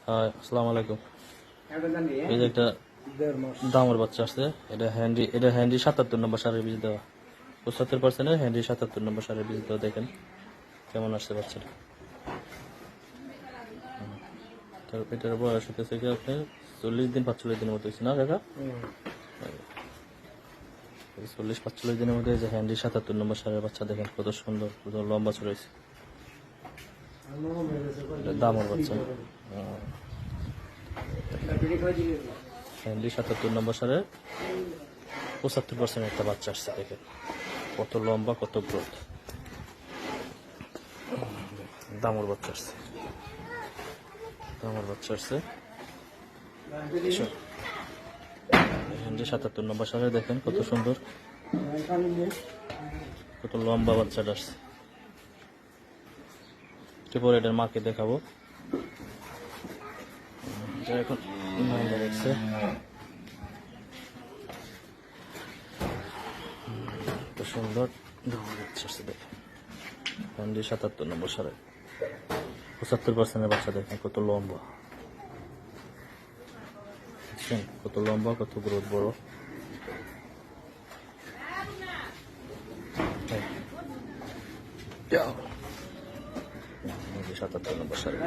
হ্যাঁ, আসসালামু আলাইকুম। এই যে একটা দামের বাচ্চা আসছে, এটা হ্যান্ডি 77 নম্বর সারের বীজ দেওয়া, 75% হ্যান্ডি 77 নম্বর সারের বীজ দেওয়া। দেখেন কেমন আসছে বাচ্চাটা। তার পেটের বয়স হতেছে কি আপনার 40 দিন 45 দিনের মতো হয়েছে না কাকা? 40-45 দিনের মধ্যে যে হ্যান্ডি 77 নম্বর সারের বাচ্চা দেখেন কত সুন্দর, কত লম্বা চড়েছে। দামের বাচ্চা হ্যান্ডি 77 নম্বর সারের 75% একটা বাচ্চা আসছে। দেখেন কত লম্বা, কত গ্রোথ। দামর বাচ্চা আসছে, দামর বাচ্চা আসছে। হ্যান্ডি 77 নম্বর সারে দেখেন কত সুন্দর, কত লম্বা বাচ্চাটা আসছে। এরপর এটার মাকে দেখাবো, এখন দেখছে কত সুন্দর বাচ্চা আসছে। দেখেন হ্যান্ডি 77 নম্বর সারে 75% বাচ্চা। দেখেন কত লম্বা, কত লম্বা, কত গ্রোথ বড়। 77 নম্বর সারে।